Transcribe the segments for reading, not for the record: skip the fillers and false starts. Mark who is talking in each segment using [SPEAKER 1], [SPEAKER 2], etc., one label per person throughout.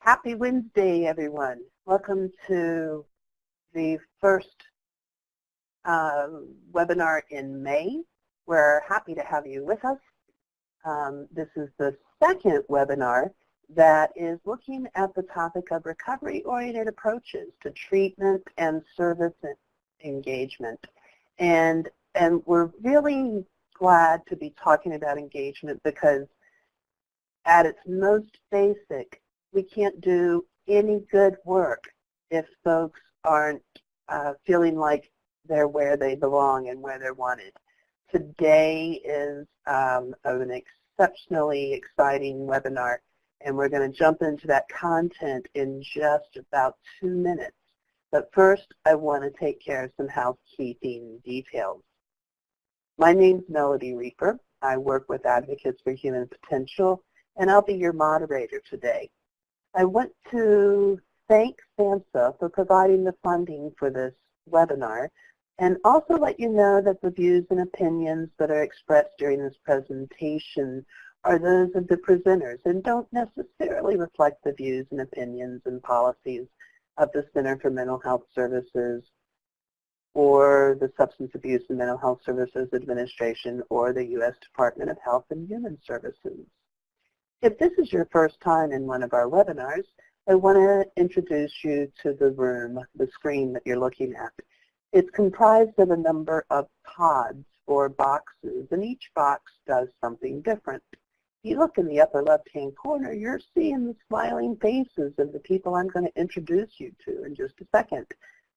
[SPEAKER 1] Happy Wednesday, everyone. Welcome to the first webinar in May. We're happy to have you with us. This is the second webinar that is looking at the topic of recovery-oriented approaches to treatment and service engagement. And we're really glad to be talking about engagement because at its most basic, we can't do any good work if folks aren't feeling like they're where they belong and where they're wanted. Today is an exceptionally exciting webinar, and we're going to jump into that content in just about 2 minutes. But first, I want to take care of some housekeeping details. My name's Melody Reefer. I work with Advocates for Human Potential, and I'll be your moderator today. I want to thank SAMHSA for providing the funding for this webinar, and also let you know that the views and opinions that are expressed during this presentation are those of the presenters and don't necessarily reflect the views and opinions and policies of the Center for Mental Health Services or the Substance Abuse and Mental Health Services Administration or the U.S. Department of Health and Human Services. If this is your first time in one of our webinars, I want to introduce you to the room, the screen that you're looking at. It's comprised of a number of pods or boxes, and each box does something different. If you look in the upper left-hand corner, you're seeing the smiling faces of the people I'm going to introduce you to in just a second.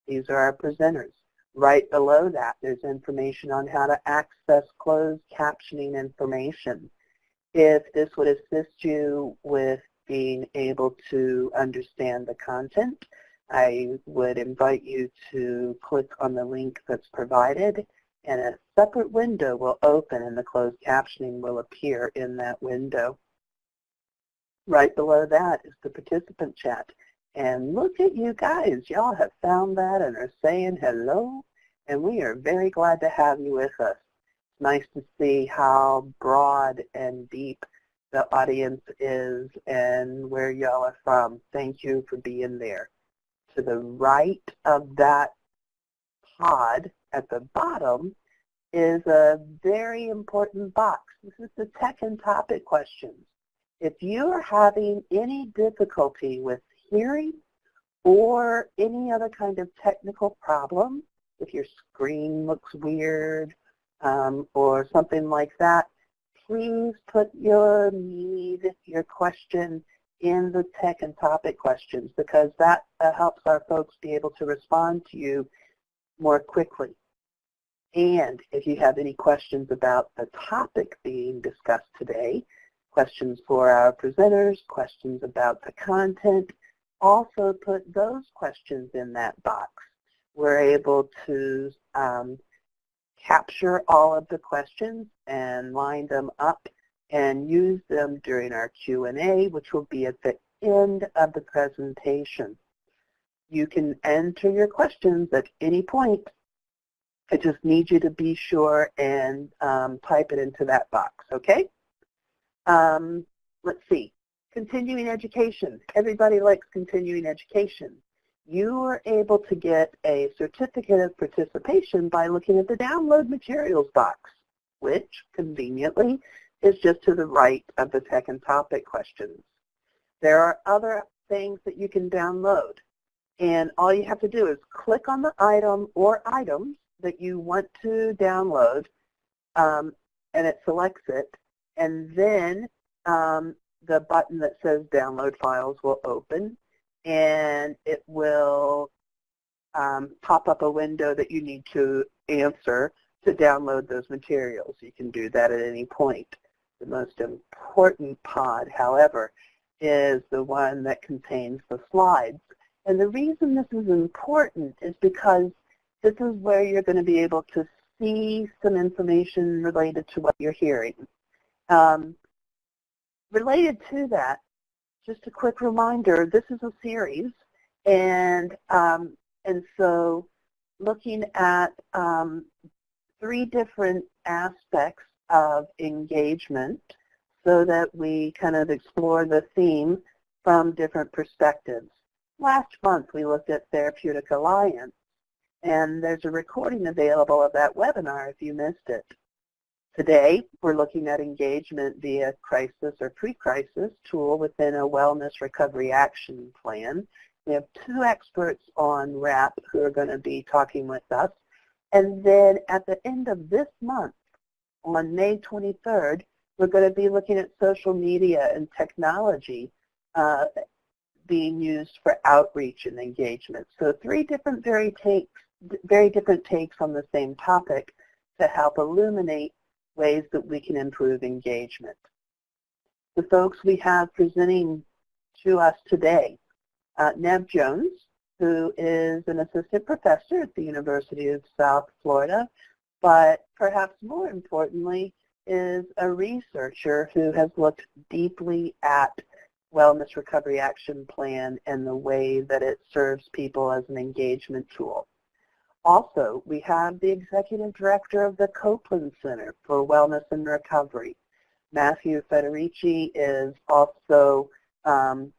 [SPEAKER 1] These are our presenters. Right below that, there's information on how to access closed captioning information. If this would assist you with being able to understand the content, I would invite you to click on the link that's provided, and a separate window will open and the closed captioning will appear in that window. Right below that is the participant chat. And look at you guys. Y'all have found that and are saying hello, and we are very glad to have you with us. Nice to see how broad and deep the audience is and where y'all are from. Thank you for being there. To the right of that pod at the bottom is a very important box. This is the tech and topic questions. If you are having any difficulty with hearing or any other kind of technical problem, if your screen looks weird, or something like that, please put your need, your question in the tech and topic questions, because that helps our folks be able to respond to you more quickly. And if you have any questions about the topic being discussed today, questions for our presenters, questions about the content, also put those questions in that box. We're able to capture all of the questions and line them up and use them during our Q&A, which will be at the end of the presentation. You can enter your questions at any point. I just need you to be sure and type it into that box, okay? Let's see. Continuing education. Everybody likes continuing education. You are able to get a certificate of participation by looking at the download materials box, which conveniently is just to the right of the tech and topic questions. There are other things that you can download, and all you have to do is click on the item or items that you want to download, and it selects it, and then the button that says download files will open, and it will pop up a window that you need to answer to download those materials. You can do that at any point. The most important pod, however, is the one that contains the slides. And the reason this is important is because this is where you're going to be able to see some information related to what you're hearing. Related to that, just a quick reminder, this is a series, and so looking at 3 different aspects of engagement so that we kind of explore the theme from different perspectives. Last month we looked at Therapeutic Alliance, and there's a recording available of that webinar if you missed it. Today we're looking at engagement via crisis or pre-crisis tool within a wellness recovery action plan. We have two experts on WRAP who are going to be talking with us. And then at the end of this month, on May 23rd, we're going to be looking at social media and technology being used for outreach and engagement. So three different very different takes on the same topic to help illuminate ways that we can improve engagement. The folks we have presenting to us today, Nev Jones, who is an assistant professor at the University of South Florida, but perhaps more importantly is a researcher who has looked deeply at Wellness Recovery Action Plan and the way that it serves people as an engagement tool. Also, we have the executive director of the Copeland Center for Wellness and Recovery. Matthew Federici is also an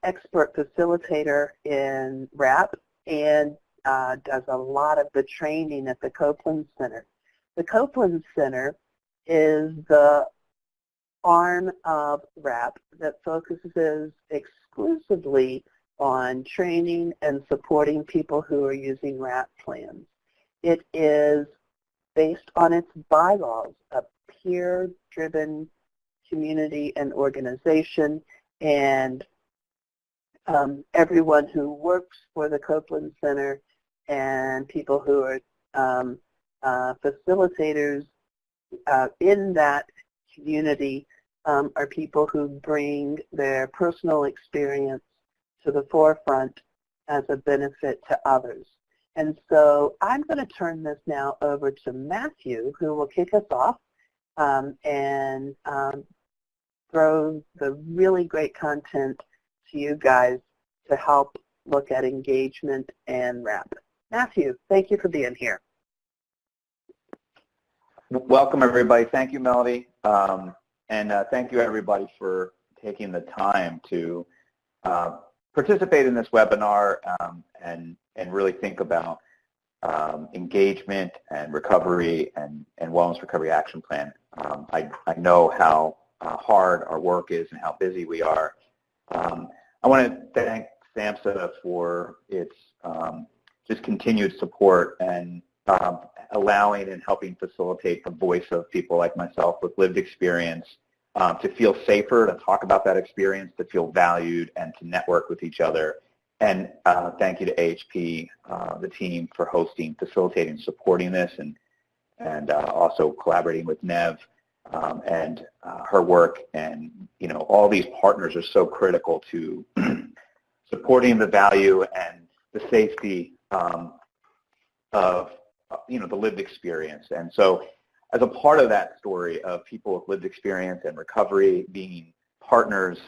[SPEAKER 1] expert facilitator in WRAP and does a lot of the training at the Copeland Center. The Copeland Center is the arm of WRAP that focuses exclusively on training and supporting people who are using WRAP plans. It is based on its bylaws, a peer-driven community and organization, and everyone who works for the Copeland Center and people who are facilitators in that community are people who bring their personal experience to the forefront as a benefit to others. And so I'm going to turn this now over to Matthew, who will kick us off and throw the really great content to you guys to help look at engagement and WRAP. Matthew, thank you for being here.
[SPEAKER 2] Welcome, everybody. Thank you, Melody. And thank you, everybody, for taking the time to participate in this webinar and really think about engagement and recovery and wellness recovery action plan. I know how hard our work is and how busy we are. I want to thank SAMHSA for its just continued support and allowing and helping facilitate the voice of people like myself with lived experience to feel safer, to talk about that experience, to feel valued, and to network with each other. And thank you to AHP, the team, for hosting, facilitating, supporting this, and also collaborating with Nev and her work. And all these partners are so critical to supporting the value and the safety of the lived experience. And so, as a part of that story of people with lived experience and recovery being partners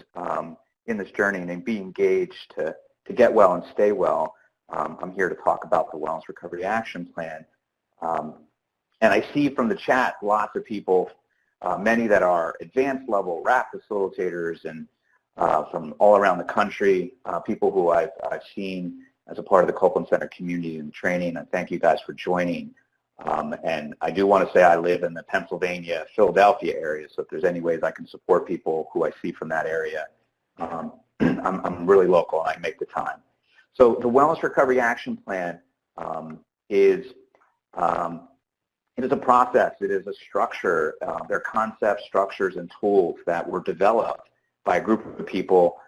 [SPEAKER 2] in this journey and being engaged to get well and stay well, I'm here to talk about the Wellness Recovery Action Plan. And I see from the chat lots of people, many that are advanced level WRAP facilitators and from all around the country, people who I've seen as a part of the Copeland Center community and training. And thank you guys for joining. And I do want to say I live in the Pennsylvania, Philadelphia area, so if there's any ways I can support people who I see from that area, I'm really local and I make the time. So the Wellness Recovery Action Plan is a process. It is a structure. They're concepts, structures, and tools that were developed by a group of people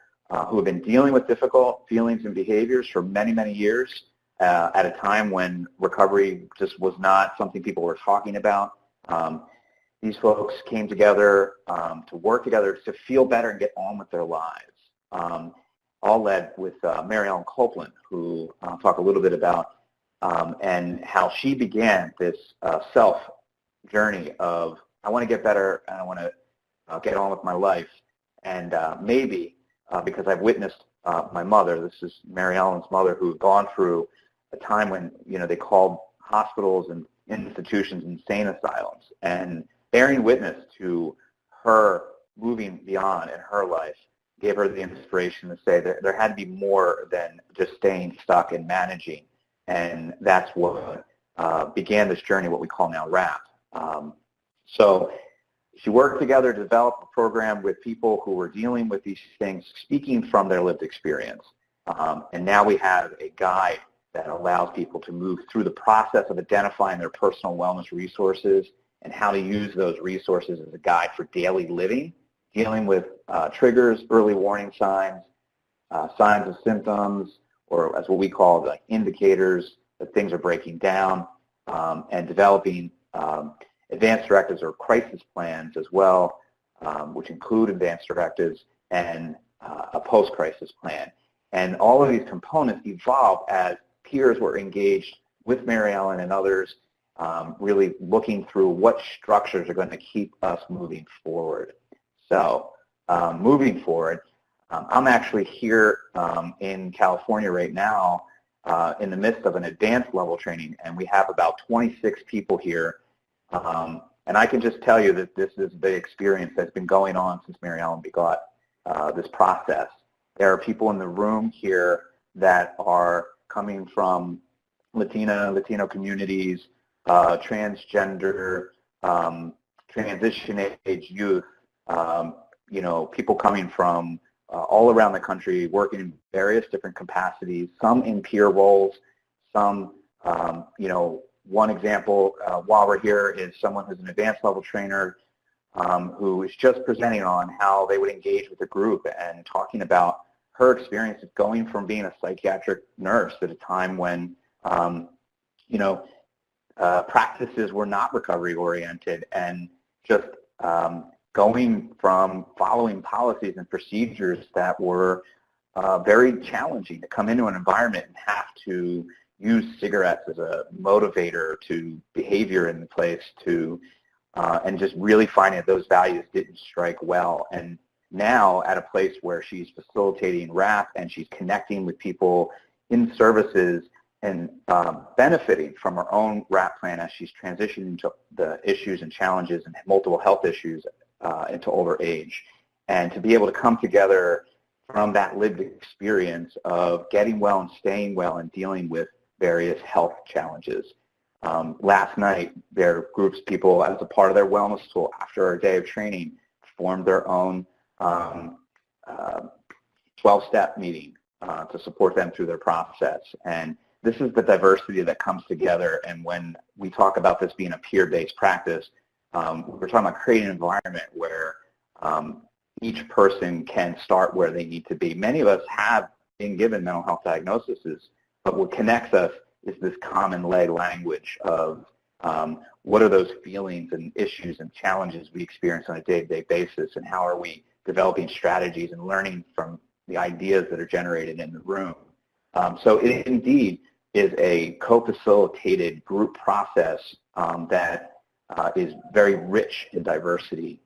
[SPEAKER 2] who have been dealing with difficult feelings and behaviors for many, many years. At a time when recovery just was not something people were talking about. These folks came together to work together to feel better and get on with their lives, all led with Mary Ellen Copeland, who I'll talk a little bit about, and how she began this self-journey of, I want to get better and I want to get on with my life. And maybe, because I've witnessed my mother, this is Mary Ellen's mother, who had gone through a time when they called hospitals and institutions insane asylums, and bearing witness to her moving moving beyond in her life gave her the inspiration to say that there had to be more than just staying stuck and managing. And that's what began this journey, what we call now RAP. So she worked together to develop a program with people who were dealing with these things, speaking from their lived experience. And now we have a guide that allows people to move through the process of identifying their personal wellness resources and how to use those resources as a guide for daily living, dealing with triggers, early warning signs, signs of symptoms, or as what we call like indicators that things are breaking down, and developing advanced directives or crisis plans as well, which include advanced directives and a post-crisis plan. And all of these components evolved as peers were engaged with Mary Ellen and others, really looking through what structures are going to keep us moving forward. So moving forward, I'm actually here in California right now in the midst of an advanced level training, and we have about 26 people here. And I can just tell you that this is the experience that's been going on since Mary Ellen begot this process. There are people in the room here that are coming from Latino communities, transgender, transition age youth, you know, people coming from all around the country, working in various different capacities, some in peer roles, some, you know, one example while we're here is someone who's an advanced level trainer who is just presenting on how they would engage with a group and talking about her experience of going from being a psychiatric nurse at a time when, you know, practices were not recovery oriented, and just going from following policies and procedures that were very challenging to come into an environment and have to use cigarettes as a motivator to behavior in the place, to and just really finding that those values didn't strike well. And now at a place where she's facilitating RAP and she's connecting with people in services and benefiting from her own RAP plan as she's transitioning into the issues and challenges and multiple health issues into older age. And to be able to come together from that lived experience of getting well and staying well and dealing with various health challenges. Last night, there groups of people as a part of their wellness tool after a day of training formed their own 12-step meeting to support them through their process. And this is the diversity that comes together. And when we talk about this being a peer-based practice, we're talking about creating an environment where each person can start where they need to be. Many of us have been given mental health diagnoses, but what connects us is this common language of what are those feelings and issues and challenges we experience on a day-to-day basis, and how are we developing strategies and learning from the ideas that are generated in the room. So it indeed is a co-facilitated group process that is very rich in diversity.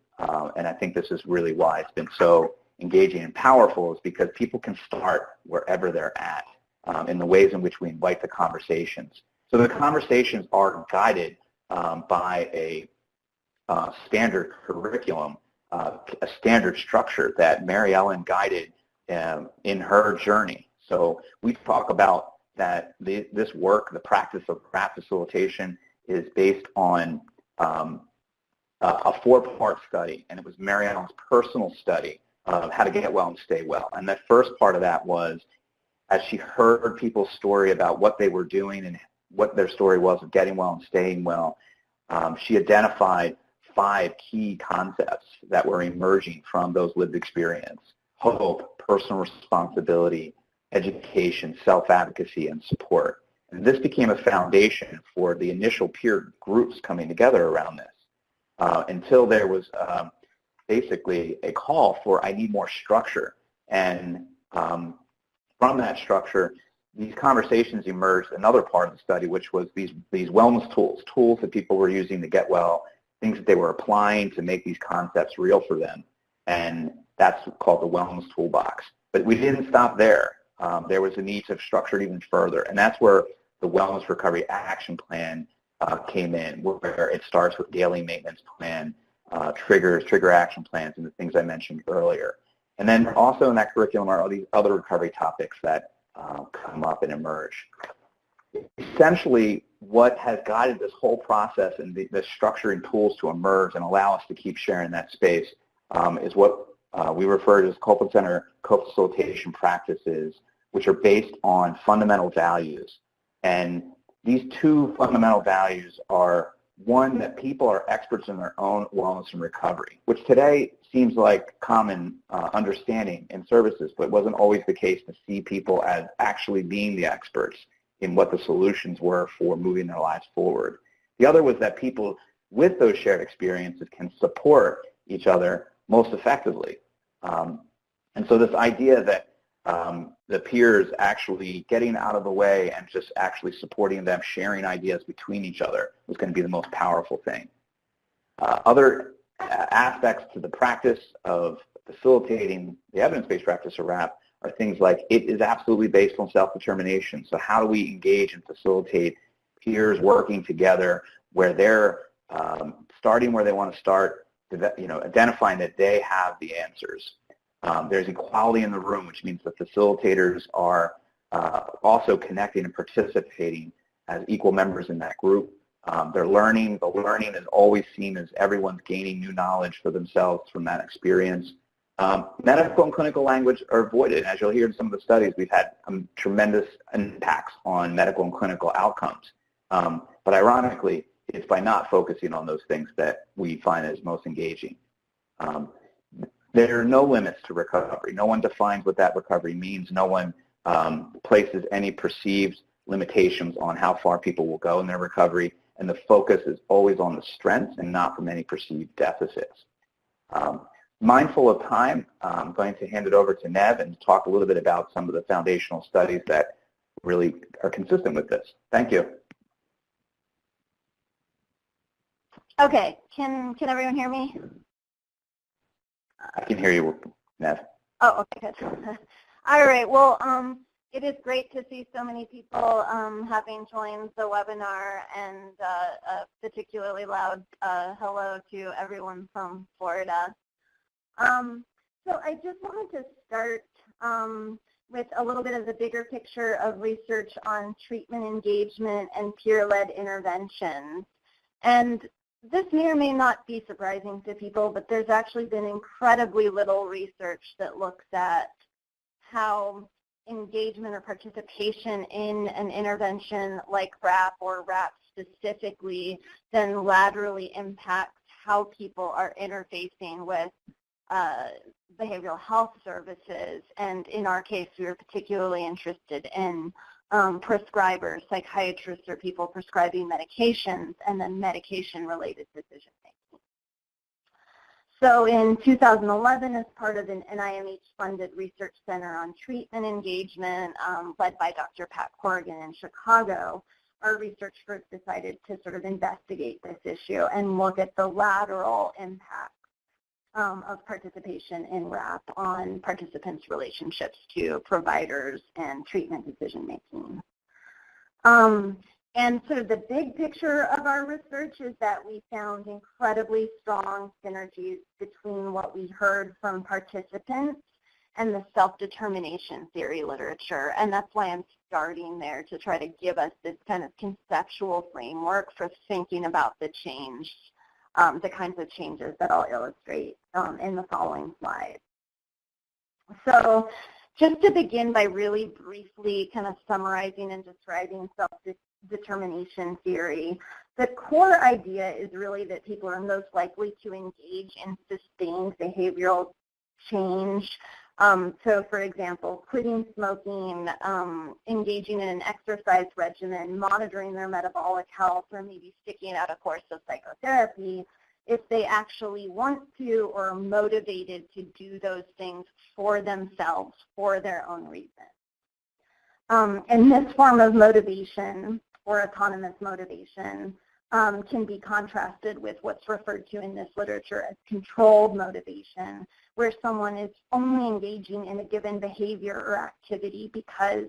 [SPEAKER 2] And I think this is really why it's been so engaging and powerful, is because people can start wherever they're at in the ways in which we invite the conversations. So the conversations are guided by a standard curriculum, a standard structure that Mary Ellen guided in her journey. So we talk about that this work, the practice of RAP facilitation, is based on a four-part study, and it was Mary Ellen's personal study of how to get well and stay well. And the first part of that was, as she heard people's story about what they were doing and what their story was of getting well and staying well, she identified 5 key concepts that were emerging from those lived experience: hope, personal responsibility, education, self-advocacy, and support. And this became a foundation for the initial peer groups coming together around this, until there was basically a call for, I need more structure. And from that structure, these conversations emerged another part of the study, which was these wellness tools that people were using to get well, things that they were applying to make these concepts real for them. And that's called the wellness toolbox. But we didn't stop there. There was a need to structure it even further. And that's where the Wellness Recovery Action Plan came in, where it starts with daily maintenance plan, triggers, trigger action plans, and the things I mentioned earlier. And then also in that curriculum are all these other recovery topics that come up and emerge. Essentially, what has guided this whole process and the structure and tools to emerge and allow us to keep sharing that space is what we refer to as Copeland Center co-facilitation practices, which are based on fundamental values. And these two fundamental values are, one, that people are experts in their own wellness and recovery, which today seems like common understanding in services, but it wasn't always the case to see people as actually being the experts in what the solutions were for moving their lives forward. The other was that people with those shared experiences can support each other most effectively. And so this idea that the peers actually getting out of the way and just actually supporting them, sharing ideas between each other was going to be the most powerful thing. Other aspects to the practice of facilitating the evidence-based practice of RAP are things like it is absolutely based on self-determination. So how do we engage and facilitate peers working together where they're starting where they want to start, identifying that they have the answers. There's equality in the room, which means the facilitators are also connecting and participating as equal members in that group. They're learning. The learning is always seen as everyone's gaining new knowledge for themselves from that experience. Medical and clinical language are avoided. As you'll hear in some of the studies, we've had tremendous impacts on medical and clinical outcomes. But ironically, it's by not focusing on those things that we find as most engaging. There are no limits to recovery. No one defines what that recovery means. No one places any perceived limitations on how far people will go in their recovery, and the focus is always on the strengths and not from any perceived deficits. Mindful of time, I'm going to hand it over to Nev and talk a little bit about some of the foundational studies that really are consistent with this. Thank you.
[SPEAKER 3] Okay, can everyone hear me?
[SPEAKER 2] I can hear you, Nev.
[SPEAKER 3] Oh, okay, good. All right, well, it is great to see so many people having joined the webinar, and a particularly loud hello to everyone from Florida. So I just wanted to start with a little bit of the bigger picture of research on treatment engagement and peer-led interventions. And this may or may not be surprising to people, but there's actually been incredibly little research that looks at how engagement or participation in an intervention like RAP or RAP specifically then laterally impacts how people are interfacing with behavioral health services. And in our case, we were particularly interested in prescribers, psychiatrists, or people prescribing medications, and then medication-related decision-making. So in 2011, as part of an NIMH-funded research center on treatment engagement, led by Dr. Pat Corrigan in Chicago, our research group decided to sort of investigate this issue and look at the lateral impact of participation in RAP on participants' relationships to providers and treatment decision-making. And sort of the big picture of our research is that we found incredibly strong synergies between what we heard from participants and the self-determination theory literature. And that's why I'm starting there, to try to give us this kind of conceptual framework for thinking about the change, the kinds of changes that I'll illustrate in the following slides. So just to begin by really briefly kind of summarizing and describing self-determination theory, the core idea is really that people are most likely to engage in sustained behavioral change. So for example, quitting smoking, engaging in an exercise regimen, monitoring their metabolic health, or maybe sticking out a course of psychotherapy, if they actually want to or are motivated to do those things for themselves, for their own reason. And this form of motivation, or autonomous motivation, can be contrasted with what's referred to in this literature as controlled motivation, where someone is only engaging in a given behavior or activity because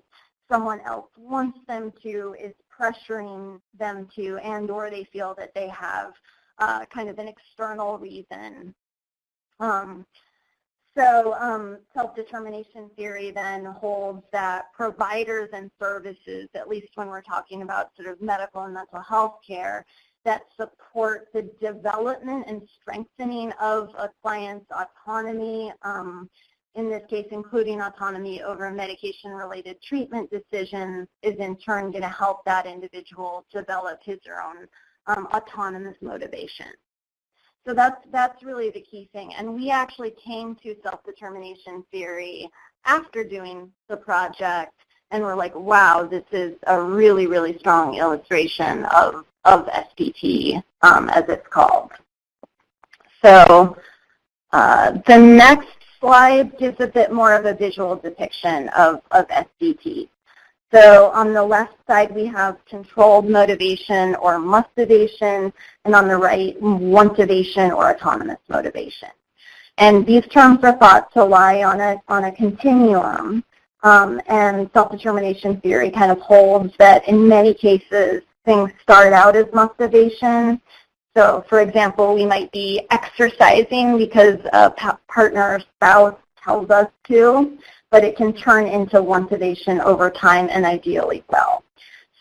[SPEAKER 3] someone else wants them to, is pressuring them to, and or they feel that they have kind of an external reason. So self-determination theory then holds that providers and services, at least when we're talking about sort of medical and mental health care, that support the development and strengthening of a client's autonomy, in this case including autonomy over medication-related treatment decisions, is in turn going to help that individual develop his or own autonomous motivation. So that's really the key thing. And we actually came to self-determination theory after doing the project, and we're like, wow, this is a really, really strong illustration of SDT, as it's called. So the next slide gives a bit more of a visual depiction of SDT. So on the left side, we have controlled motivation or mustivation, and on the right, wantivation or autonomous motivation. And these terms are thought to lie on a continuum, and self-determination theory kind of holds that in many cases, things start out as mustivation. So for example, we might be exercising because a partner or spouse tells us to, but it can turn into wantivation over time and ideally well.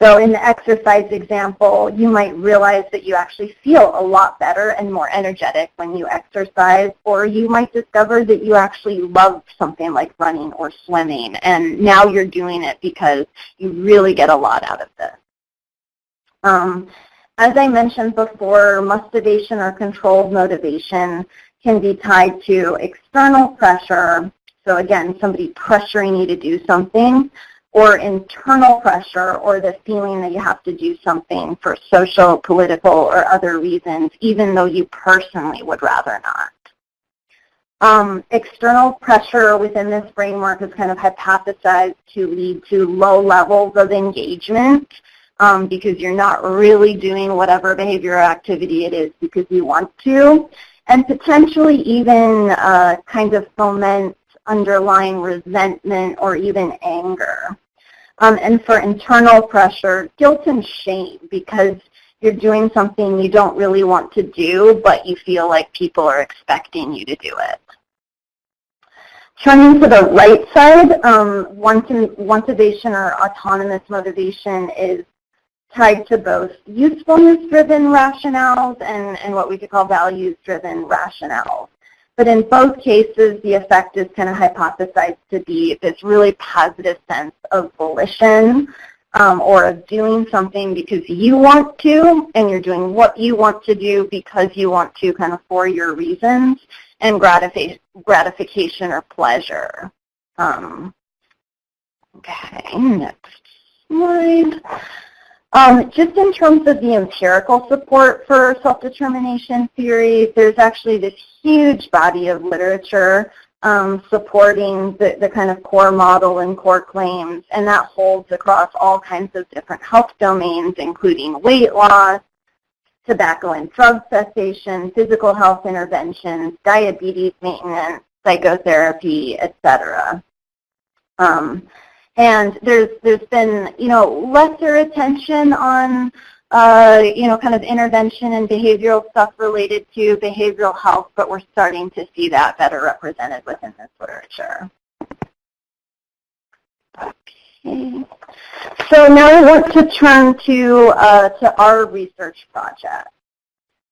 [SPEAKER 3] So in the exercise example, you might realize that you actually feel a lot better and more energetic when you exercise, or you might discover that you actually love something like running or swimming, and now you're doing it because you really get a lot out of this. As I mentioned before, mustivation or controlled motivation can be tied to external pressure. So again, somebody pressuring you to do something, or internal pressure, or the feeling that you have to do something for social, political, or other reasons, even though you personally would rather not. External pressure within this framework is kind of hypothesized to lead to low levels of engagement, because you're not really doing whatever behavioral activity it is because you want to, and potentially even kind of foment underlying resentment or even anger. And for internal pressure, guilt and shame, because you're doing something you don't really want to do, but you feel like people are expecting you to do it. Turning to the right side, wantivation or autonomous motivation is tied to both usefulness-driven rationales and what we could call values-driven rationales. But in both cases, the effect is kind of hypothesized to be this really positive sense of volition, or of doing something because you want to, and you're doing what you want to do because you want to, kind of for your reasons, and gratification or pleasure. Okay, next slide. Just in terms of the empirical support for self-determination theory, there's actually this huge body of literature supporting the kind of core model and core claims, and that holds across all kinds of different health domains, including weight loss, tobacco and drug cessation, physical health interventions, diabetes maintenance, psychotherapy, etc. And there's been, lesser attention on, kind of intervention and behavioral stuff related to behavioral health, but we're starting to see that better represented within this literature. Okay. So now I want to turn to our research project.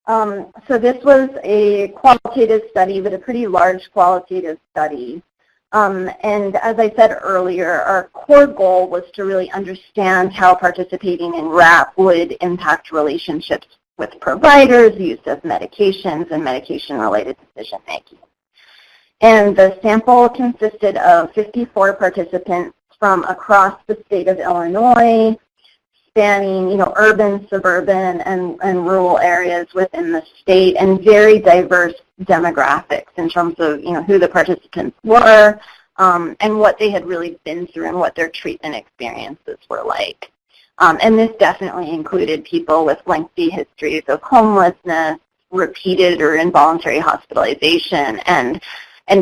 [SPEAKER 3] So this was a qualitative study, but a pretty large qualitative study. And as I said earlier, our core goal was to really understand how participating in RAP would impact relationships with providers, use of medications, and medication-related decision-making. And the sample consisted of 54 participants from across the state of Illinois, spanning, urban, suburban, and rural areas within the state, and very diverse demographics in terms of, who the participants were, and what they had really been through and what their treatment experiences were like. And this definitely included people with lengthy histories of homelessness, repeated or involuntary hospitalization, and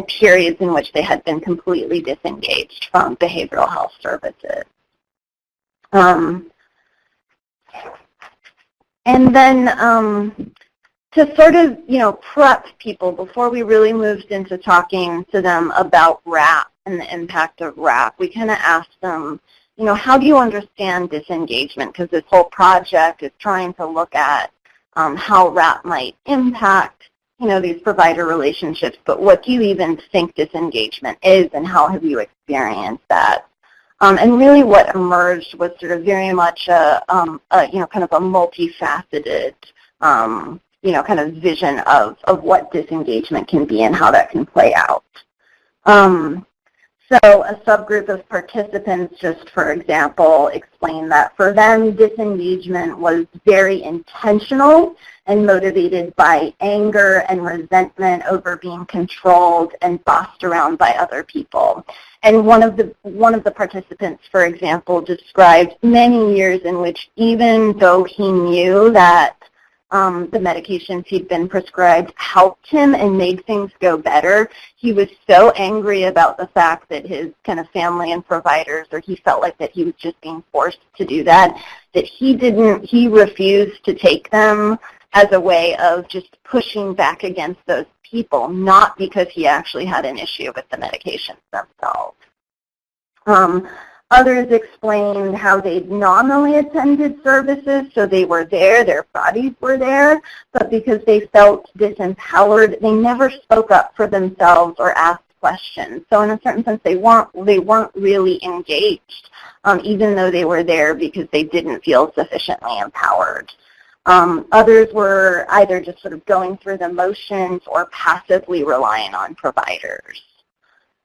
[SPEAKER 3] periods in which they had been completely disengaged from behavioral health services. And then to to sort of, prep people before we really moved into talking to them about RAP and the impact of RAP, we kind of asked them, how do you understand disengagement? Because this whole project is trying to look at how RAP might impact, these provider relationships, but what do you even think disengagement is, and how have you experienced that? And really what emerged was sort of very much kind of a multifaceted, kind of vision of what disengagement can be and how that can play out. So a subgroup of participants, just for example, explained that for them, disengagement was very intentional and motivated by anger and resentment over being controlled and bossed around by other people. And one of the participants, for example, described many years in which even though he knew that the medications he'd been prescribed helped him and made things go better, he was so angry about the fact that his kind of family and providers, or he felt like that he was just being forced to do that, that he refused to take them as a way of just pushing back against those people, not because he actually had an issue with the medications themselves. Others explained how they nominally attended services, so they were there, their bodies were there, but because they felt disempowered, they never spoke up for themselves or asked questions. So in a certain sense, they weren't really engaged, even though they were there because they didn't feel sufficiently empowered. Others were either just sort of going through the motions or passively relying on providers.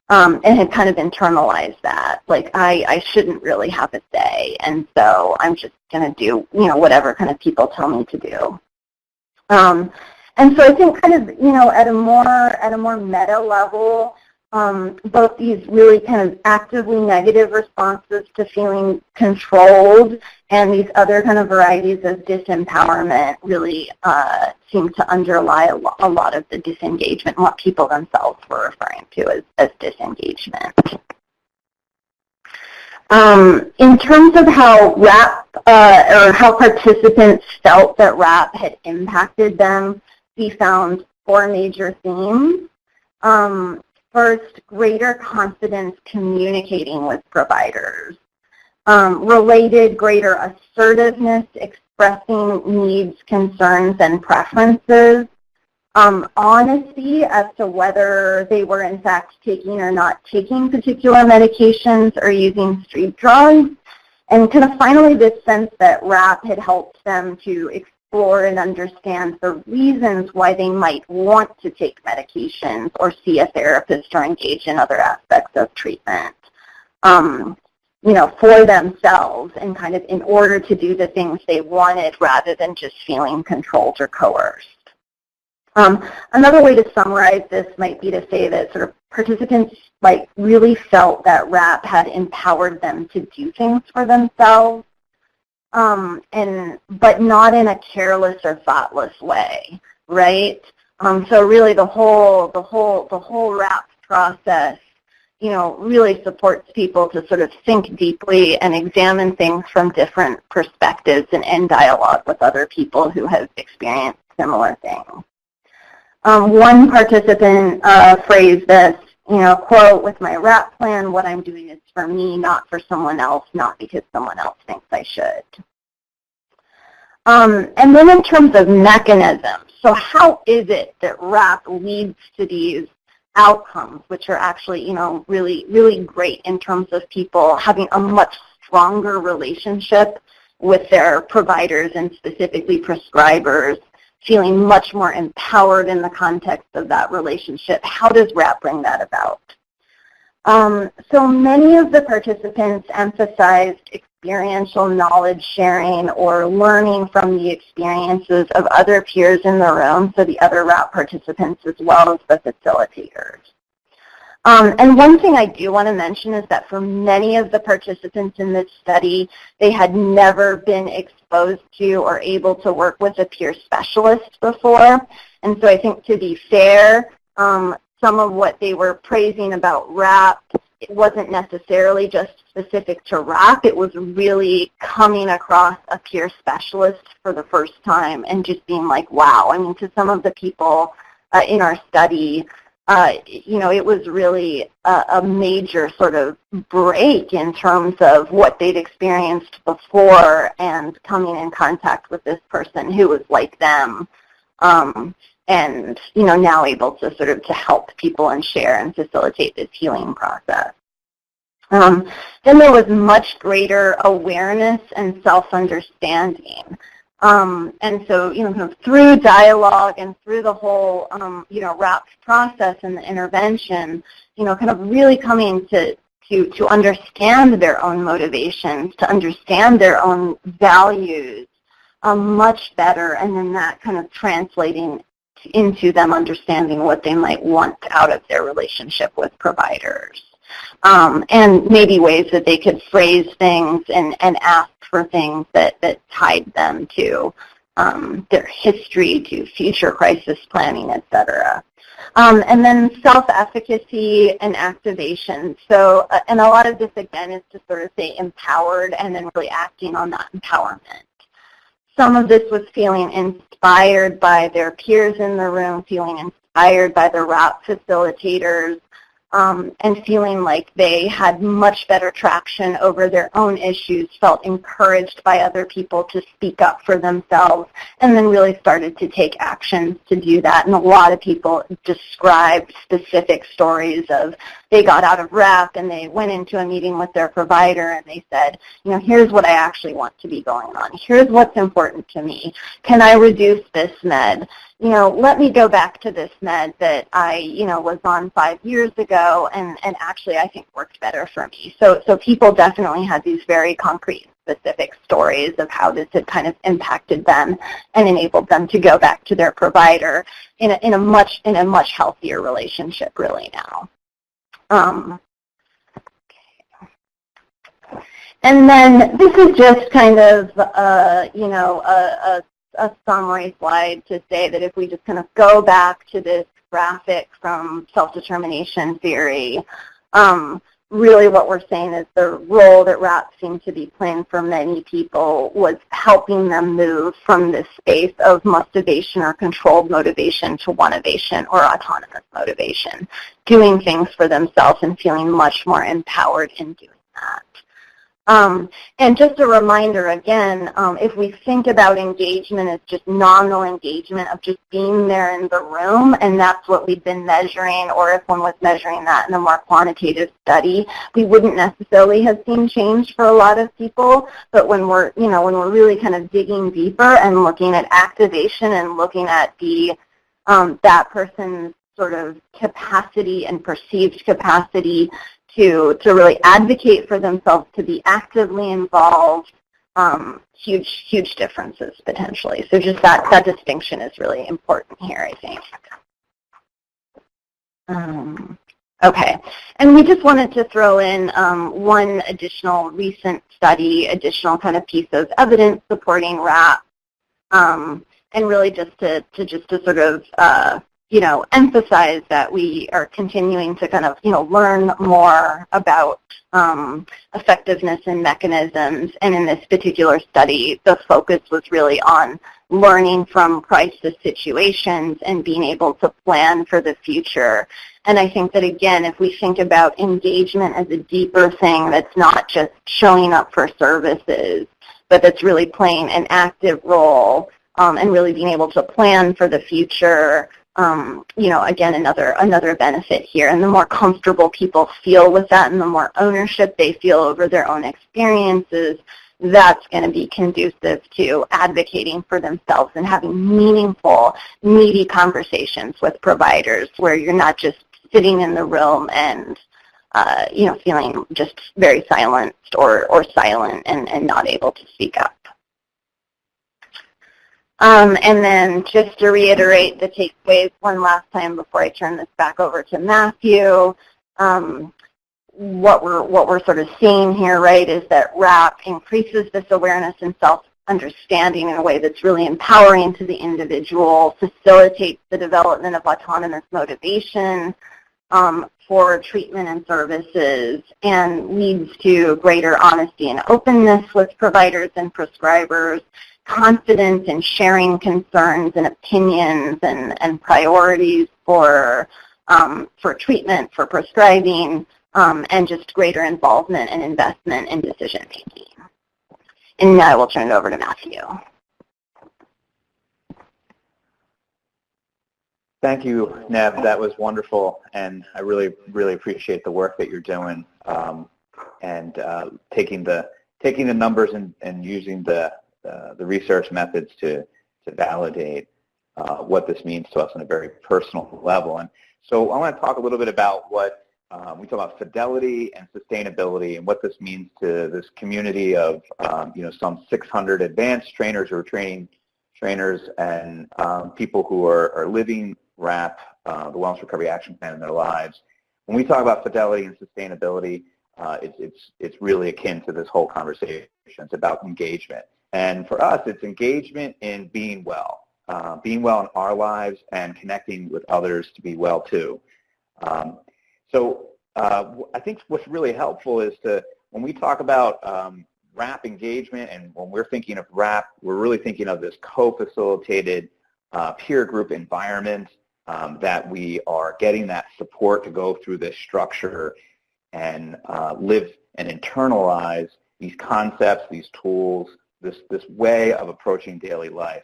[SPEAKER 3] And had kind of internalized that, like, I shouldn't really have a say, and so I'm just going to do, whatever kind of people tell me to do. And so I think kind of, at a more meta level, both these really kind of actively negative responses to feeling controlled and these other kind of varieties of disempowerment really seem to underlie a lot of the disengagement and what people themselves were referring to as disengagement. In terms of how RAP or how participants felt that RAP had impacted them, we found 4 major themes. First, greater confidence communicating with providers. Related, greater assertiveness, expressing needs, concerns, and preferences. Honesty as to whether they were in fact taking or not taking particular medications or using street drugs. And kind of finally this sense that RAP had helped them to explore and understand the reasons why they might want to take medications or see a therapist or engage in other aspects of treatment, for themselves and kind of in order to do the things they wanted rather than just feeling controlled or coerced. Another way to summarize this might be to say that sort of participants really felt that RAP had empowered them to do things for themselves, but not in a careless or thoughtless way, right? So really the whole RAP process, really supports people to sort of think deeply and examine things from different perspectives and in dialogue with other people who have experienced similar things. One participant phrased this, quote, "With my RAP plan, what I'm doing is for me, not for someone else, not because someone else thinks I should." And then in terms of mechanisms, so how is it that RAP leads to these outcomes, which are actually, really, really great in terms of people having a much stronger relationship with their providers and specifically prescribers, feeling much more empowered in the context of that relationship? How does RAP bring that about? So many of the participants emphasized experiential knowledge sharing or learning from the experiences of other peers in the room, so the other RAP participants as well as the facilitators. And one thing I do want to mention is that for many of the participants in this study, they had never been exposed to or able to work with a peer specialist before. And so I think, to be fair, some of what they were praising about RAP it wasn't necessarily just specific to RAP. It was really coming across a peer specialist for the first time and just being like, wow. I mean, to some of the people in our study, you know, it was really a major sort of break in terms of what they'd experienced before and coming in contact with this person who was like them. And, you know, now able to sort of to help people and share and facilitate this healing process. Then there was much greater awareness and self-understanding. And so, you know, kind of through dialogue and through the whole, you know, RAP process and the intervention, you know, kind of really coming to understand their own motivations, to understand their own values much better, and then that kind of translating into them understanding what they might want out of their relationship with providers. And maybe ways that they could phrase things and ask for things that tied them to their history, to future crisis planning, et cetera. And then self-efficacy and activation. So, and a lot of this, again, is to sort of stay empowered and then really acting on that empowerment. Some of this was feeling inspired by their peers in the room, feeling inspired by the RAP facilitators, and feeling like they had much better traction over their own issues, felt encouraged by other people to speak up for themselves, and then really started to take actions to do that. And a lot of people described specific stories of they got out of RAP and they went into a meeting with their provider and they said, you know, here's what I actually want to be going on. Here's what's important to me. Can I reduce this med? You know, let me go back to this med that I, you know, was on 5 years ago and actually I think worked better for me. So people definitely had these very concrete, specific stories of how this had kind of impacted them and enabled them to go back to their provider in a much healthier relationship really now. And then this is just kind of, you know, a summary slide to say that if we just kind of go back to this graphic from self-determination theory, really what we're saying is the role that RAP seemed to be playing for many people was helping them move from this space of motivation or controlled motivation to one-ovation or autonomous motivation, doing things for themselves and feeling much more empowered in doing that. And just a reminder again, if we think about engagement as just nominal engagement of just being there in the room, and that's what we've been measuring, or if one was measuring that in a more quantitative study, we wouldn't necessarily have seen change for a lot of people. But when we're, you know, when we're really kind of digging deeper and looking at activation and looking at the that person's sort of capacity and perceived capacity to really advocate for themselves, to be actively involved, huge differences potentially. So just that distinction is really important here, I think. Okay, and we just wanted to throw in one additional recent study, additional kind of piece of evidence supporting RAP, and really just to sort of you know, emphasize that we are continuing to kind of, you know, learn more about effectiveness and mechanisms. And in this particular study, the focus was really on learning from crisis situations and being able to plan for the future. And I think that, again, if we think about engagement as a deeper thing that's not just showing up for services, but that's really playing an active role and really being able to plan for the future, you know, again, another benefit here. And the more comfortable people feel with that and the more ownership they feel over their own experiences, that's going to be conducive to advocating for themselves and having meaningful, meaty conversations with providers where you're not just sitting in the room and, you know, feeling just very silenced or silent and not able to speak up. And then just to reiterate the takeaways one last time before I turn this back over to Matthew, what we're sort of seeing here, right, is that RAP increases this awareness and self-understanding in a way that's really empowering to the individual, facilitates the development of autonomous motivation, for treatment and services, and leads to greater honesty and openness with providers and prescribers, confidence in sharing concerns and opinions and priorities for treatment, for prescribing, and just greater involvement and investment in decision making. And now I will turn it over to Matthew.
[SPEAKER 2] Thank you, Nev. That was wonderful, and I really, really appreciate the work that you're doing, and taking the numbers and using the research methods to validate what this means to us on a very personal level. And so I want to talk a little bit about what we talk about fidelity and sustainability, and what this means to this community of some 600 advanced trainers who are training trainers and people who are living WRAP, the Wellness Recovery Action Plan, in their lives. When we talk about fidelity and sustainability, it's really akin to this whole conversation. It's about engagement. And for us, it's engagement in being well in our lives and connecting with others to be well too. So I think what's really helpful is when we talk about WRAP engagement, and when we're thinking of WRAP, we're really thinking of this co-facilitated peer group environment, that we are getting that support to go through this structure and live and internalize these concepts, these tools, this way of approaching daily life.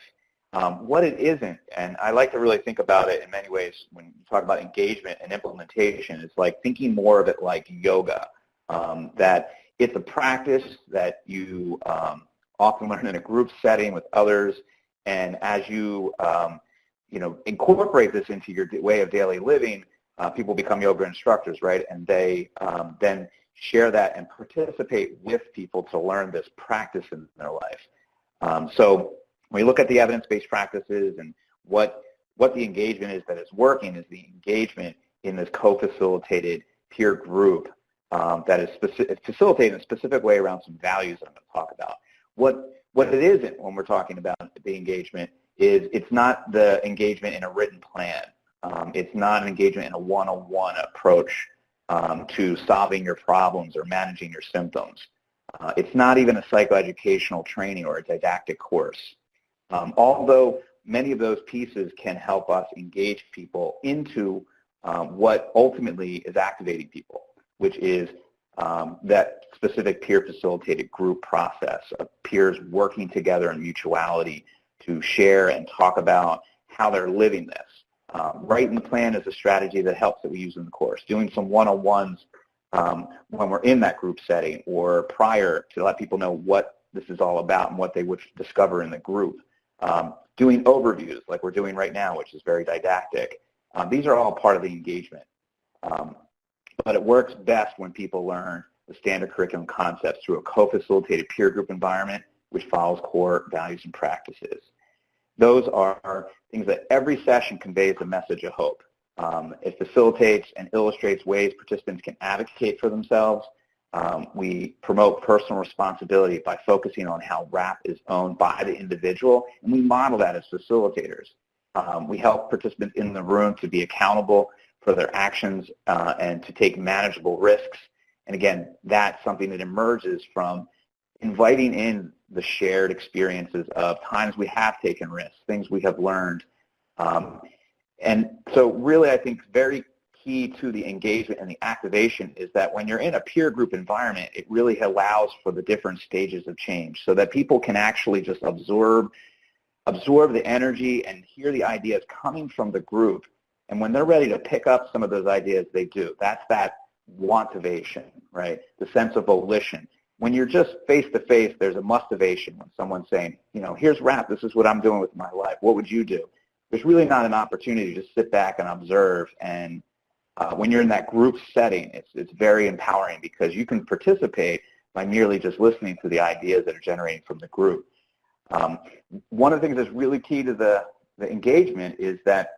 [SPEAKER 2] What it isn't, and I like to really think about it in many ways when you talk about engagement and implementation, it's like thinking more of it like yoga, that it's a practice that you often learn in a group setting with others, and as you incorporate this into your way of daily living, people become yoga instructors, right? And they then share that and participate with people to learn this practice in their life. So when we look at the evidence-based practices and what the engagement is that is working, is the engagement in this co-facilitated peer group that is facilitated in a specific way around some values that I'm going to talk about. What it isn't when we're talking about the engagement is it's not the engagement in a written plan. It's not an engagement in a one-on-one approach to solving your problems or managing your symptoms. It's not even a psychoeducational training or a didactic course. Although many of those pieces can help us engage people into what ultimately is activating people, which is that specific peer-facilitated group process of peers working together in mutuality to share and talk about how they're living this. Writing the plan is a strategy that helps that we use in the course. Doing some one-on-ones when we're in that group setting or prior to let people know what this is all about and what they would discover in the group. Doing overviews like we're doing right now, which is very didactic. These are all part of the engagement. But it works best when people learn the standard curriculum concepts through a co-facilitated peer group environment which follows core values and practices. Those are things that every session conveys a message of hope. It facilitates and illustrates ways participants can advocate for themselves. We promote personal responsibility by focusing on how WRAP is owned by the individual, and we model that as facilitators. We help participants in the room to be accountable for their actions and to take manageable risks. And again, that's something that emerges from inviting in the shared experiences of times we have taken risks, things we have learned. And so really I think very key to the engagement and the activation is that when you're in a peer group environment, it really allows for the different stages of change so that people can actually just absorb the energy and hear the ideas coming from the group. And when they're ready to pick up some of those ideas, they do. That's that wantivation, right? The sense of volition. When you're just face-to-face, there's a mustivation when someone's saying, here's WRAP, this is what I'm doing with my life. What would you do? There's really not an opportunity to just sit back and observe. And when you're in that group setting, it's very empowering because you can participate by merely just listening to the ideas that are generated from the group. One of the things that's really key to the engagement is that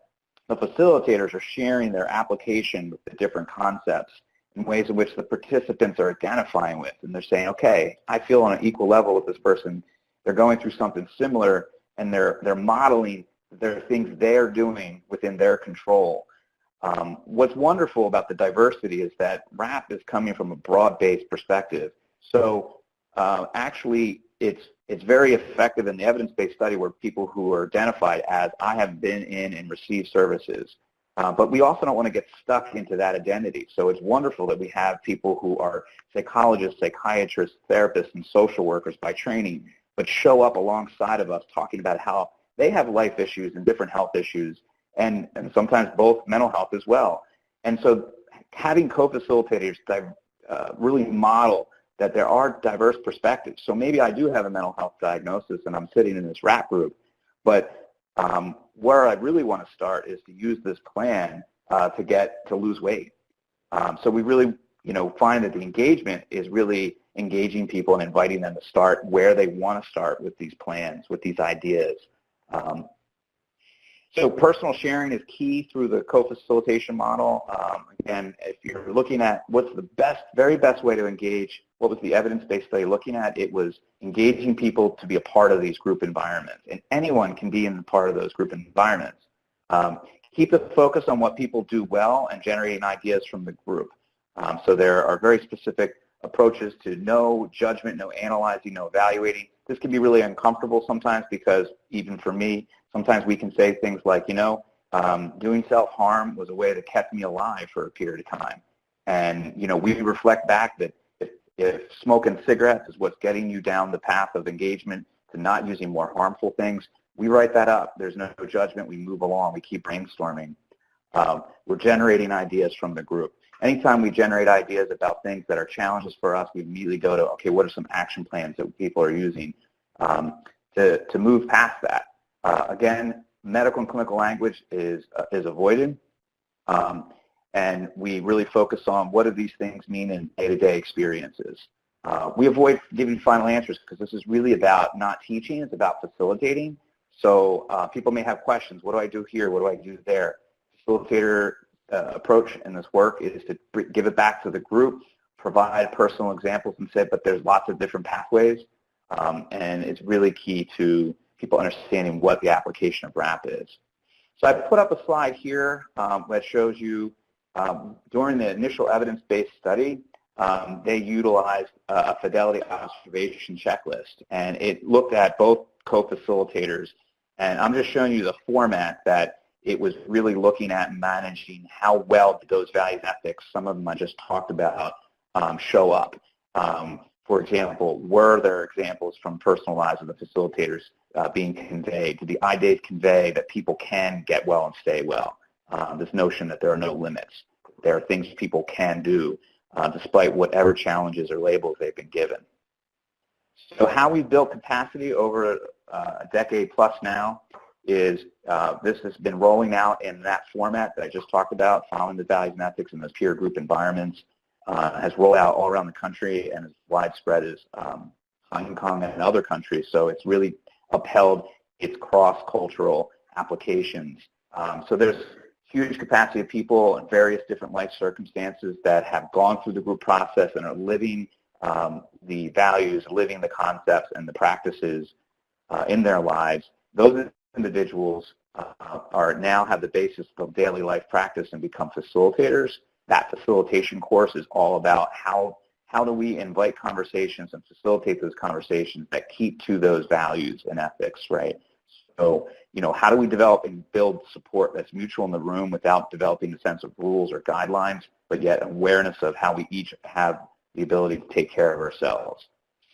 [SPEAKER 2] the facilitators are sharing their application with the different concepts in ways in which the participants are identifying with. And they're saying, okay, I feel on an equal level with this person. They're going through something similar, and they're modeling their things they're doing within their control. What's wonderful about the diversity is that RAP is coming from a broad-based perspective. So actually, it's very effective in the evidence-based study where people who are identified as I have been in and received services. But we also don't want to get stuck into that identity. So it's wonderful that we have people who are psychologists, psychiatrists, therapists, and social workers by training, but show up alongside of us talking about how they have life issues and different health issues, and sometimes both mental health as well. And so having co-facilitators really model that there are diverse perspectives. So maybe I do have a mental health diagnosis and I'm sitting in this RAP group, but where I really want to start is to use this plan to lose weight. So we really, find that the engagement is really engaging people and inviting them to start where they want to start with these plans, with these ideas. So personal sharing is key through the co-facilitation model. Again, if you're looking at what's the very best way to engage, what was the evidence-based study looking at? It was engaging people to be a part of these group environments. And anyone can be in part of those group environments. Keep the focus on what people do well and generating ideas from the group. So there are very specific approaches to no judgment, no analyzing, no evaluating. This can be really uncomfortable sometimes because even for me, sometimes we can say things like, doing self-harm was a way that kept me alive for a period of time. And, we reflect back that if smoking cigarettes is what's getting you down the path of engagement to not using more harmful things, we write that up. There's no judgment. We move along. We keep brainstorming. We're generating ideas from the group. Anytime we generate ideas about things that are challenges for us, we immediately go to, okay, what are some action plans that people are using to move past that? Again, medical and clinical language is avoided, and we really focus on what do these things mean in day-to-day experiences. We avoid giving final answers because this is really about not teaching, it's about facilitating. So people may have questions, what do I do here, what do I do there? Facilitator approach in this work is to give it back to the group, provide personal examples and say, but there's lots of different pathways, and it's really key to people understanding what the application of RAP is. So I put up a slide here that shows you during the initial evidence-based study, they utilized a Fidelity observation checklist, and it looked at both co-facilitators. And I'm just showing you the format that it was really looking at managing how well did those values and ethics, some of them I just talked about, show up. For example, were there examples from personal lives of the facilitators being conveyed? Did the ideas convey that people can get well and stay well? This notion that there are no limits. There are things people can do despite whatever challenges or labels they've been given. So how we built capacity over a decade plus now is this has been rolling out in that format that I just talked about, following the values and ethics in those peer group environments, has rolled out all around the country and as widespread as Hong Kong and other countries. So it's really upheld its cross-cultural applications. So there's huge capacity of people in various different life circumstances that have gone through the group process and are living the values, living the concepts and the practices in their lives. Those individuals now have the basis of daily life practice and become facilitators. That facilitation course is all about how do we invite conversations and facilitate those conversations that keep to those values and ethics, right? So, how do we develop and build support that's mutual in the room without developing a sense of rules or guidelines, but yet awareness of how we each have the ability to take care of ourselves.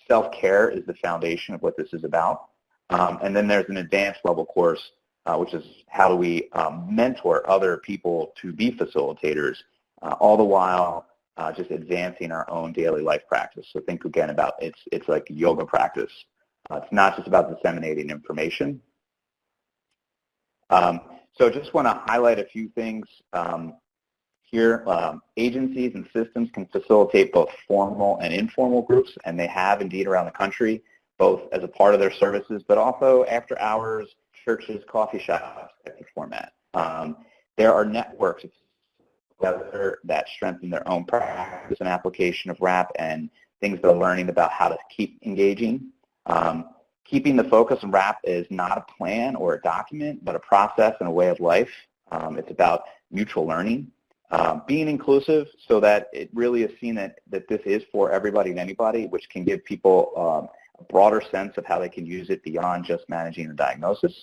[SPEAKER 2] Self-care is the foundation of what this is about. And then there's an advanced level course, which is how do we mentor other people to be facilitators, all the while just advancing our own daily life practice. So think again about it's like yoga practice. It's not just about disseminating information. So just want to highlight a few things here. Agencies and systems can facilitate both formal and informal groups, and they have indeed around the country, both as a part of their services, but also after hours, churches, coffee shops, type of format. There are networks that strengthen their own practice and application of RAP and things they're learning about how to keep engaging. Keeping the focus on RAP is not a plan or a document, but a process and a way of life. It's about mutual learning, being inclusive so that it really is seen that this is for everybody and anybody, which can give people a broader sense of how they can use it beyond just managing a diagnosis.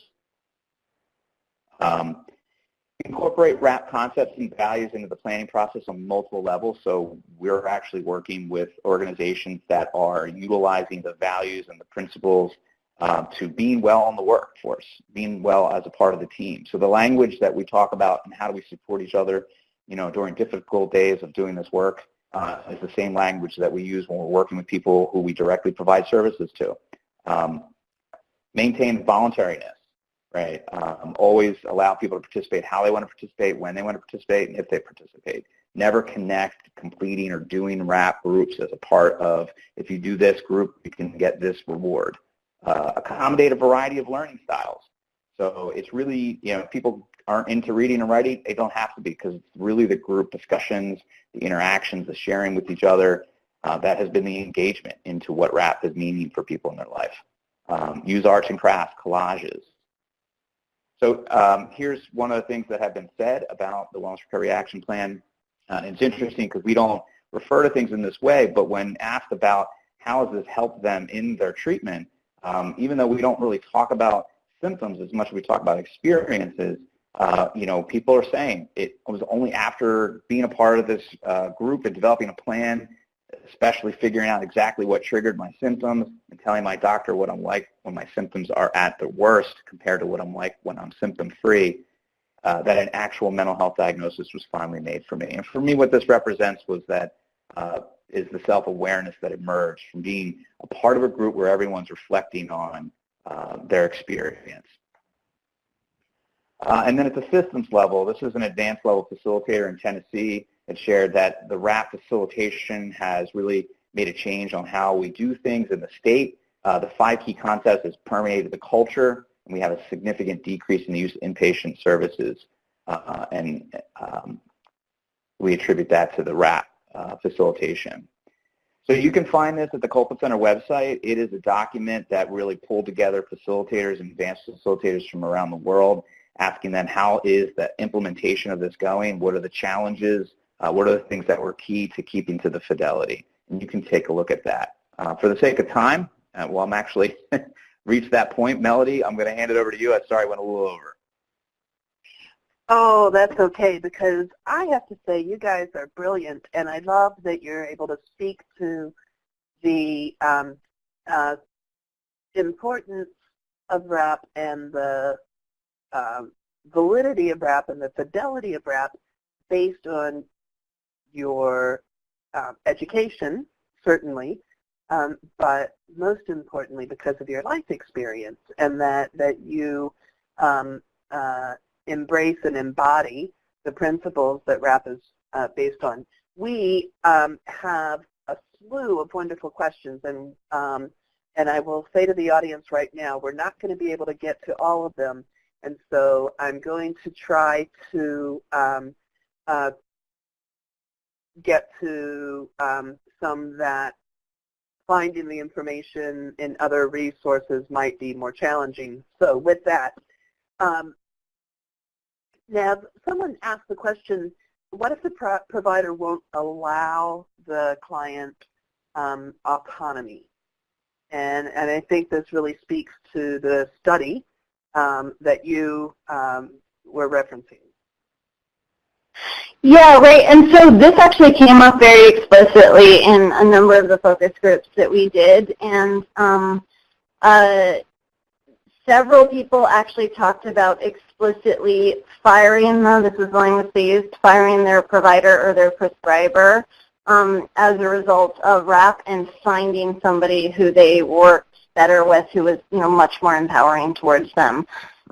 [SPEAKER 2] Incorporate RAP concepts and values into the planning process on multiple levels. So we're actually working with organizations that are utilizing the values and the principles to being well on the workforce, being well as a part of the team. So the language that we talk about and how do we support each other, during difficult days of doing this work is the same language that we use when we're working with people who we directly provide services to. Maintain voluntariness. Right. Always allow people to participate how they want to participate, when they want to participate, and if they participate. Never connect completing or doing RAP groups as a part of, if you do this group, you can get this reward. Accommodate a variety of learning styles. So it's really, if people aren't into reading and writing, they don't have to be, because it's really the group discussions, the interactions, the sharing with each other that has been the engagement into what RAP is meaning for people in their life. Use arts and crafts, collages. So here's one of the things that have been said about the Wellness Recovery Action Plan. It's interesting because we don't refer to things in this way, but when asked about how has this helped them in their treatment, even though we don't really talk about symptoms as much as we talk about experiences, people are saying it was only after being a part of this group and developing a plan, especially figuring out exactly what triggered my symptoms and telling my doctor what I'm like when my symptoms are at the worst compared to what I'm like when I'm symptom-free, that an actual mental health diagnosis was finally made for me. And for me, what this represents was that is the self-awareness that emerged from being a part of a group where everyone's reflecting on their experience. And then at the systems level, this is an advanced level facilitator in Tennessee that shared that the RAP facilitation has really made a change on how we do things in the state. The 5 key concepts has permeated the culture, and we have a significant decrease in the use of inpatient services, and we attribute that to the RAP facilitation. So you can find this at the Culprit Center website. It is a document that really pulled together facilitators and advanced facilitators from around the world, asking them how is the implementation of this going, what are the challenges, what are the things that were key to keeping to the fidelity. And you can take a look at that. For the sake of time, I'm actually reached that point, Melody, I'm going to hand it over to you. I'm sorry I went a little over.
[SPEAKER 1] Oh, that's okay, because I have to say you guys are brilliant, and I love that you're able to speak to the importance of RAP and the validity of RAP and the fidelity of RAP based on your education, certainly, but most importantly because of your life experience, and that you embrace and embody the principles that RAP is based on. We have a slew of wonderful questions, and I will say to the audience right now, we're not going to be able to get to all of them, and so I'm going to try to get to some that finding the information in other resources might be more challenging. So with that, now someone asked the question, what if the provider won't allow the client autonomy? And I think this really speaks to the study that you were referencing.
[SPEAKER 3] Yeah, right. And so this actually came up very explicitly in a number of the focus groups that we did. And several people actually talked about explicitly firing them. This was language they used, firing their provider or their prescriber as a result of RAP and finding somebody who they worked better with, who was much more empowering towards them.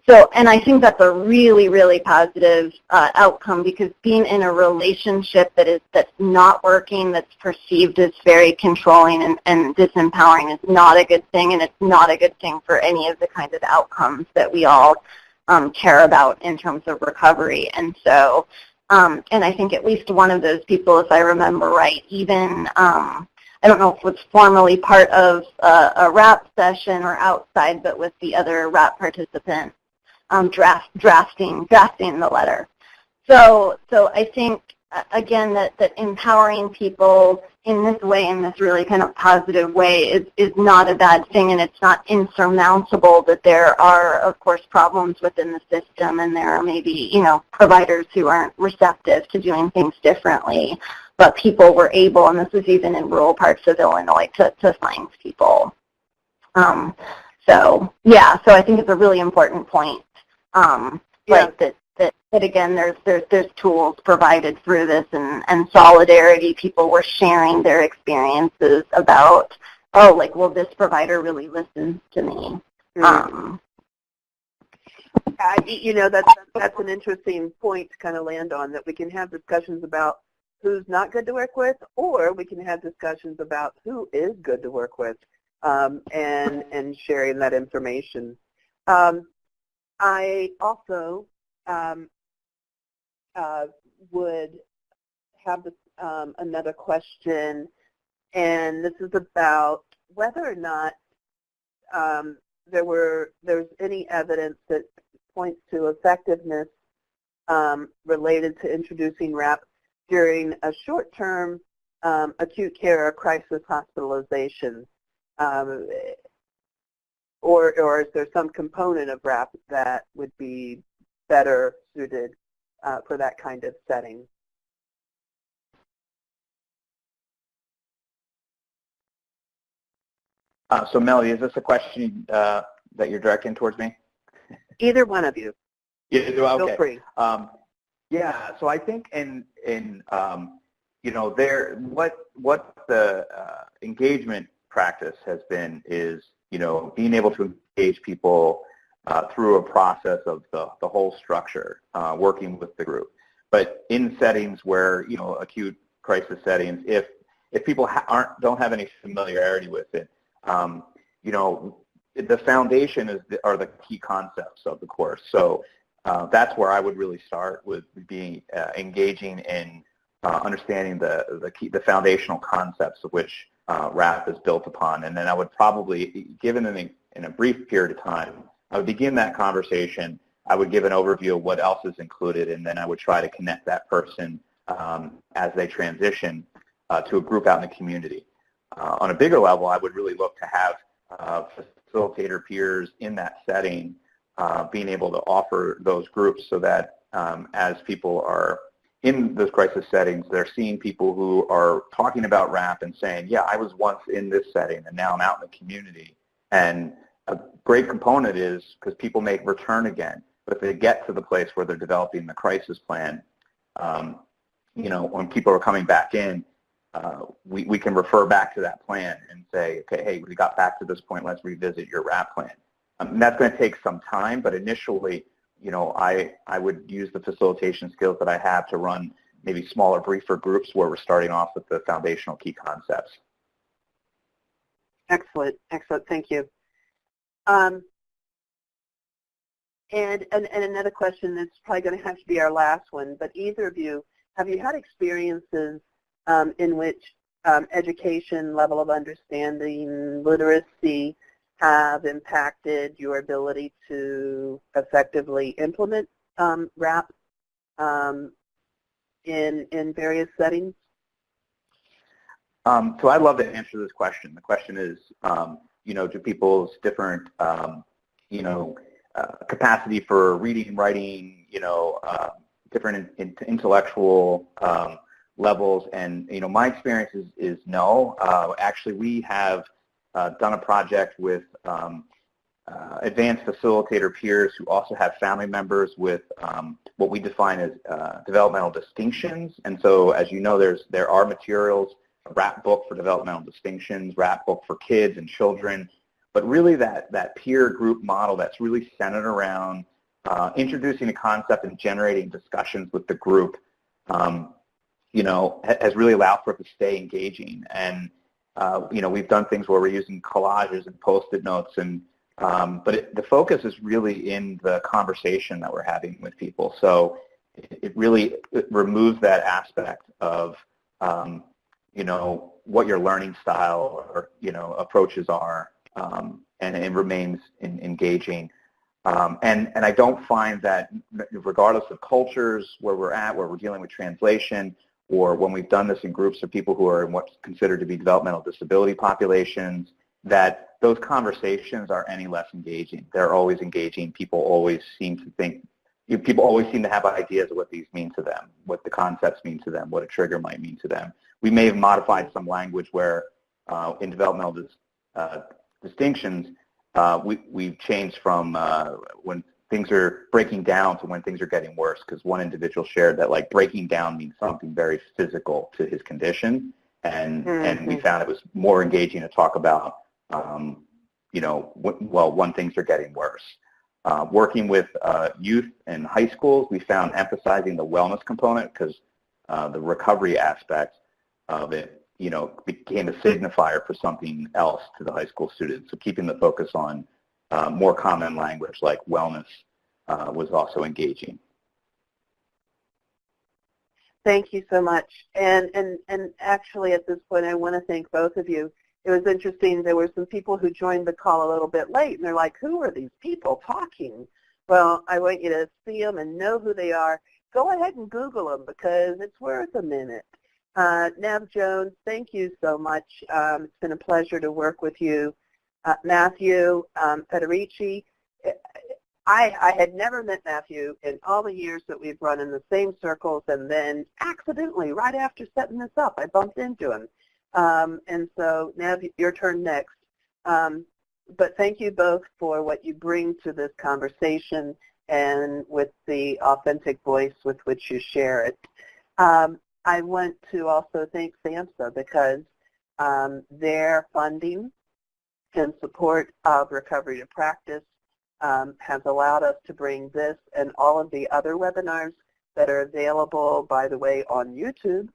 [SPEAKER 3] So, and I think that's a really, really positive outcome, because being in a relationship that's not working, that's perceived as very controlling and disempowering is not a good thing, and it's not a good thing for any of the kinds of outcomes that we all care about in terms of recovery. And so, and I think at least one of those people, if I remember right, even I don't know if it was formally part of a RAP session or outside, but with the other RAP participants, drafting the letter. So I think, again, that empowering people in this way, in this really kind of positive way, is not a bad thing, and it's not insurmountable. That there are, of course, problems within the system, and there are maybe, providers who aren't receptive to doing things differently. But people were able, and this was even in rural parts of Illinois, to find people. So I think it's a really important point. Like that again, there's tools provided through this, and solidarity. People were sharing their experiences about, this provider really listens to me.
[SPEAKER 1] Mm-hmm. That's an interesting point to kind of land on, that we can have discussions about who's not good to work with, or we can have discussions about who is good to work with, and sharing that information. I also would have another question, and this is about whether or not there's any evidence that points to effectiveness related to introducing RAP during a short-term acute care or crisis hospitalization, or is there some component of RAP that would be better suited for that kind of setting?
[SPEAKER 2] So Melody, is this a question that you're directing towards me?
[SPEAKER 1] Either one of you.
[SPEAKER 2] Yeah, okay.
[SPEAKER 1] Feel free.
[SPEAKER 2] So I think what the engagement practice has been is, being able to engage people through a process of the whole structure, working with the group. But in settings where, acute crisis settings, if people don't have any familiarity with it, the foundation are the key concepts of the course. So that's where I would really start, with being engaging in understanding the foundational concepts of which RAP is built upon. And then I would probably, given in a brief period of time, I would begin that conversation. I would give an overview of what else is included, and then I would try to connect that person as they transition to a group out in the community. On a bigger level, I would really look to have facilitator peers in that setting being able to offer those groups, so that as people are in those crisis settings, they're seeing people who are talking about RAP and saying, yeah, I was once in this setting and now I'm out in the community. And a great component is because people may return again, but if they get to the place where they're developing the crisis plan, when people are coming back in, we can refer back to that plan and say, okay, hey, we got back to this point, let's revisit your RAP plan. And that's going to take some time, but initially, I would use the facilitation skills that I have to run maybe smaller, briefer groups where we're starting off with the foundational key concepts.
[SPEAKER 1] Excellent, thank you. And another question that's probably going to have to be our last one, but either of you, have you had experiences in which education, level of understanding, literacy have impacted your ability to effectively implement RAP in various settings?
[SPEAKER 2] So I'd love to answer this question. The question is, do people's different, capacity for reading, writing, different intellectual levels, and my experience is no. Actually, we have done a project with advanced facilitator peers who also have family members with what we define as developmental distinctions. And so, as you know, there are materials, a RAP book for developmental distinctions, RAP book for kids and children, but really that peer group model that's really centered around introducing a concept and generating discussions with the group, has really allowed for it to stay engaging. And we've done things where we're using collages and Post-it notes, but the focus is really in the conversation that we're having with people. So it really removes that aspect of, what your learning style or, approaches are, and it remains engaging. And I don't find that regardless of cultures, where we're at, where we're dealing with translation, or when we've done this in groups of people who are in what's considered to be developmental disability populations, that those conversations are any less engaging. They're always engaging. People always seem to have ideas of what these mean to them, what the concepts mean to them, what a trigger might mean to them. We may have modified some language where in developmental distinctions, we've changed from when things are breaking down to when things are getting worse, because one individual shared that like breaking down means something very physical to his condition, and we found it was more engaging to talk about, when things are getting worse. Working with youth and high schools, we found emphasizing the wellness component, because the recovery aspect of it, became a signifier for something else to the high school students. So keeping the focus on more common language like wellness was also engaging.
[SPEAKER 1] Thank you so much. And actually at this point I want to thank both of you. It was interesting, there were some people who joined the call a little bit late and they're like, who are these people talking? Well, I want you to see them and know who they are. Go ahead and Google them because it's worth a minute. Nev Jones, thank you so much. It's been a pleasure to work with you. Matthew Federici, I had never met Matthew in all the years that we've run in the same circles, and then accidentally, right after setting this up, I bumped into him. And so, Nev, your turn next. But thank you both for what you bring to this conversation and with the authentic voice with which you share it. I want to also thank SAMHSA because their funding and support of Recovery to Practice has allowed us to bring this and all of the other webinars that are available, by the way, on YouTube,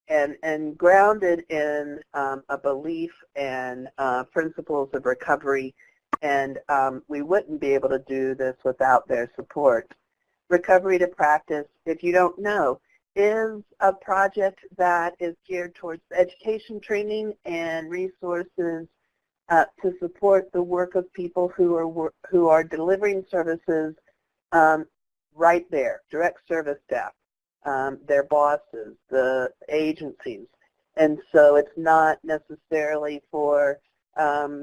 [SPEAKER 1] and grounded in a belief and principles of recovery, and we wouldn't be able to do this without their support. Recovery to Practice, if you don't know, is a project that is geared towards education, training, and resources to support the work of people who are delivering services right there, direct service staff, their bosses, the agencies. And so it's not necessarily for a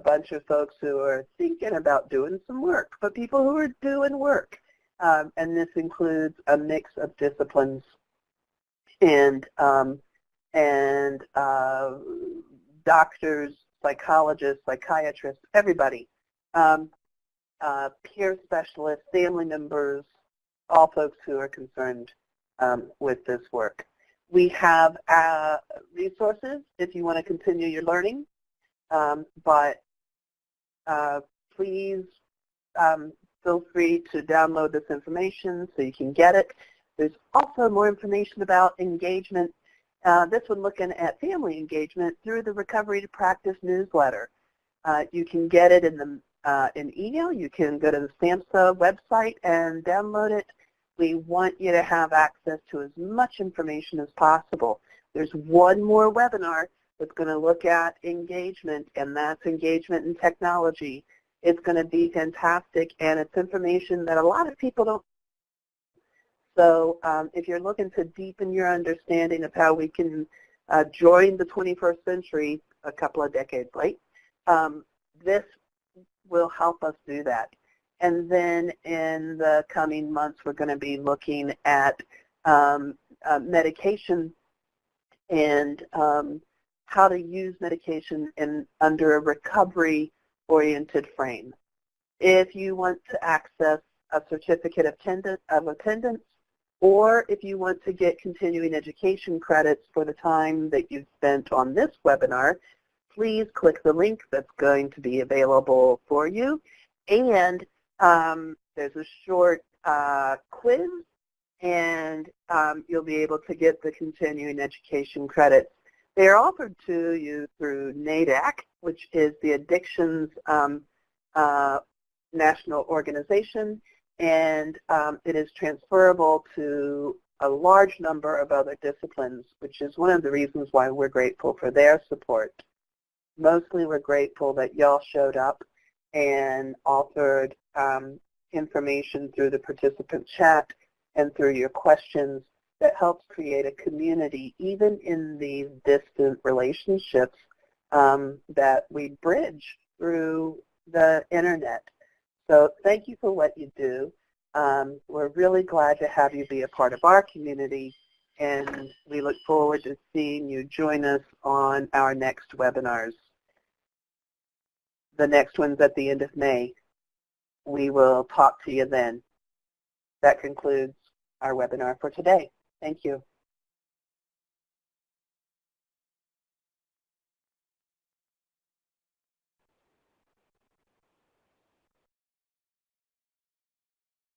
[SPEAKER 1] bunch of folks who are thinking about doing some work, but people who are doing work. And this includes a mix of disciplines and doctors, psychologists, psychiatrists, everybody, peer specialists, family members, all folks who are concerned with this work. We have resources if you want to continue your learning, but please feel free to download this information so you can get it. There's also more information about engagement. This one looking at family engagement through the Recovery to Practice newsletter. You can get it in email. You can go to the SAMHSA website and download it. We want you to have access to as much information as possible. There's one more webinar that's going to look at engagement, and that's engagement in technology. It's going to be fantastic, and it's information that a lot of people don't. So if you're looking to deepen your understanding of how we can join the 21st century a couple of decades late, this will help us do that. And then in the coming months, we're going to be looking at medication and how to use medication under a recovery-oriented frame. If you want to access a certificate of attendance, or if you want to get continuing education credits for the time that you've spent on this webinar, please click the link that's going to be available for you. And there's a short quiz, and you'll be able to get the continuing education credits. They are offered to you through NADAC, which is the Addictions National Organization, and it is transferable to a large number of other disciplines, which is one of the reasons why we're grateful for their support. mostly we're grateful that y'all showed up and offered information through the participant chat and through your questions that helps create a community, even in these distant relationships that we bridge through the internet. So thank you for what you do. We're really glad to have you be a part of our community, and we look forward to seeing you join us on our next webinars. The next one's at the end of May. We will talk to you then. That concludes our webinar for today. Thank you.